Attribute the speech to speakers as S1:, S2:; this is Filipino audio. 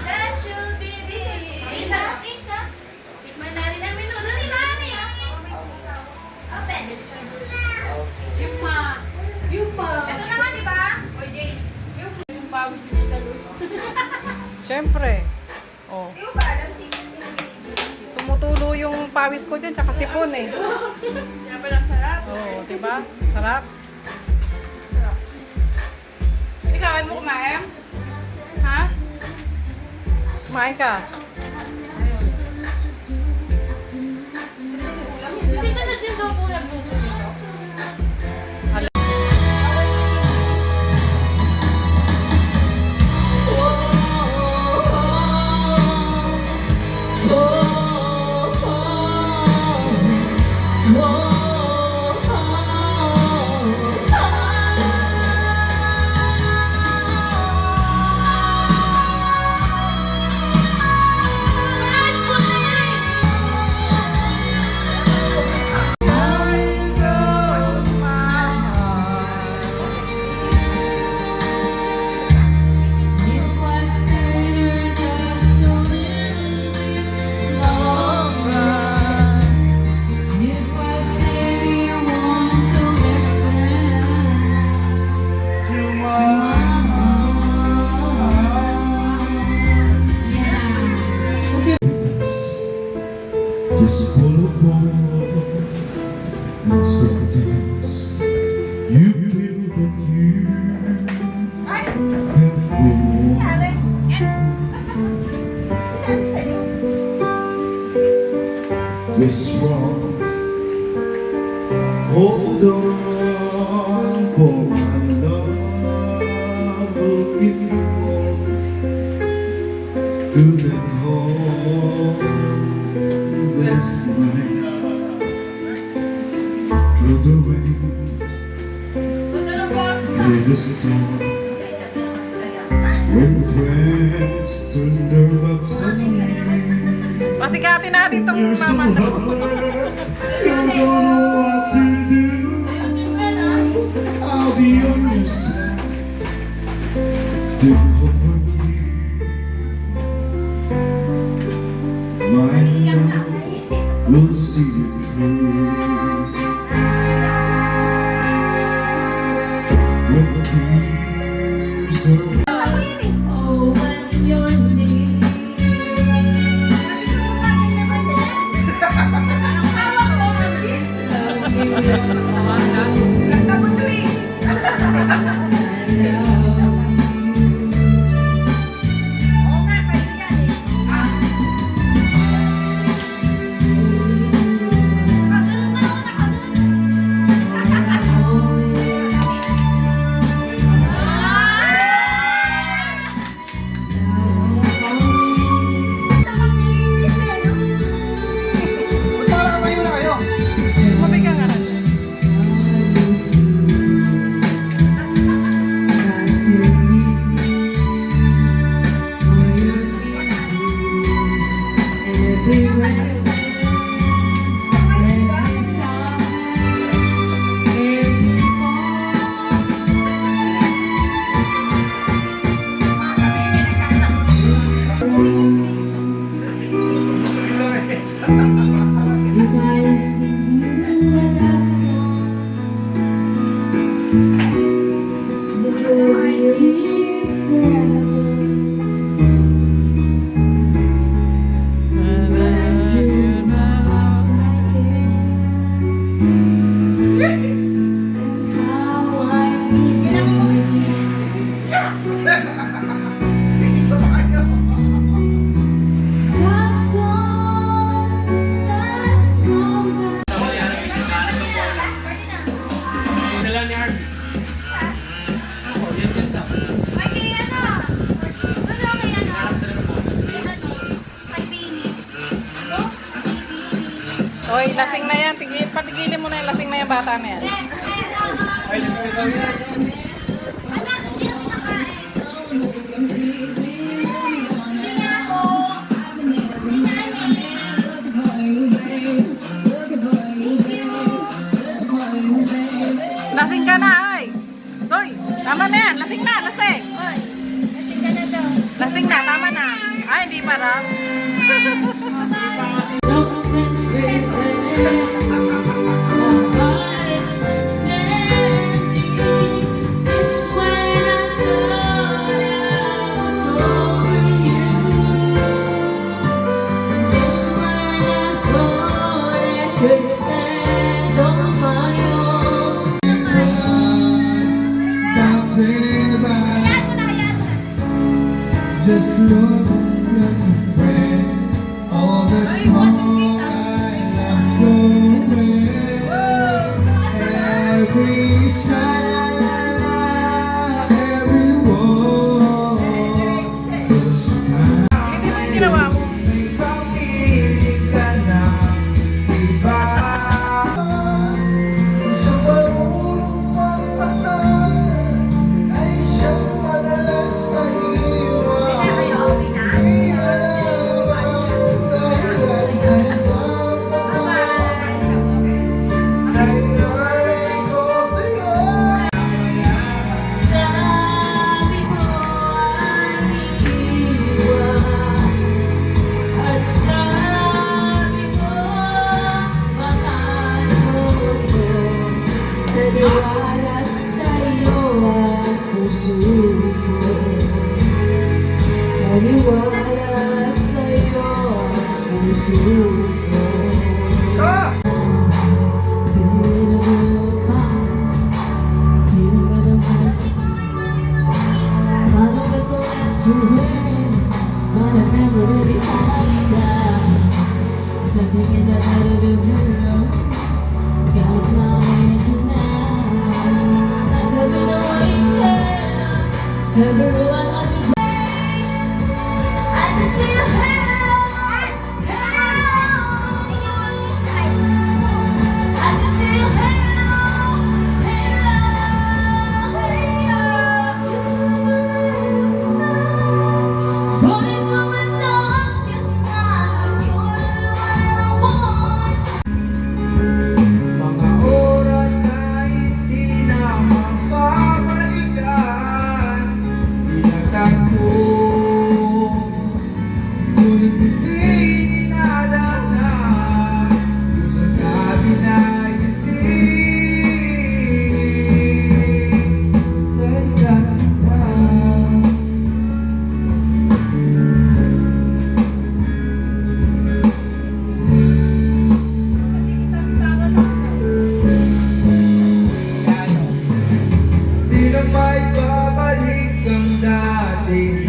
S1: That should be the Pizza? Tikman natin ang menudo ni Mami. Open. Yupa. Ito na nga, di ba? Oy, Jay. Yung pawis ni Tita Luz.
S2: Siyempre. Oh. Tumutulo yung pawis ko dyan, tsaka sipon eh.
S1: Kaya pa lang sarap.
S2: Oh, diba? Sarap.
S1: Ikaw, ay mo kumain? Ha?
S2: Kumain ka.
S1: Hindi ka na din daw po nagluto nito.
S3: Just full of war and sometimes you feel that you can go on. This wrong, hold on, for my love will give you all through the cold. Last night, through the rain, through the storm, when friends turn their backs on you,
S2: Pasikatin natin itong
S3: you're so
S2: mama.
S3: helpless, you don't know what to do. I'll be on your side to comfort you, my love. We'll see you through. When the tears are
S1: Oh, when you're near.
S2: Mabi ka nga na. Oy, lasing na yan. Patigilin mo na yung lasing na yung bata na yan.
S1: Ay, lasing na daw yan. Anak, hindi na kinakain. Hindi nga ako.
S2: Lasing ka na, ay. Hoy, tama na yan. Lasing na, lasing.
S1: Hoy.
S2: Lasing na, tama na. Ay, hindi pa raw.
S4: No sense breathing. My heart's demanding. This when I thought I was over you. This when I thought I could stand on my own.
S3: Just look, just a friend. All the song I love so well. Every sha-la-la-la, every word. Such time.
S2: Hindi mo yung ginawa mo.
S3: May pamilya ka na iba. Sa marunong magmahal ay siyang madalas maiwan. Di alam ang dahilan sa pagmamahal. Nangyari ko sa'yo.
S4: Sabi ko ay iwan. At sabi ko mahal mo ko. Naniwala sa'yo ang puso ko. Naniwala sa'yo ang puso ko. Didn't ever find, didn't ever miss. Thought of it so to win, but I never really had time. Something in the heart of it, you know, got my angel now. Stuck up in a white bed, everyone on the I can see your hello, I can see your hello, Put it to my tongue, yes, now you are what I want.
S3: Mga oras na hindi na mapapalikan, tinatagpo, ngunit hindi dinadana, gusto natin ay hindi sa isa't isa. Di na maibabalik ang dati.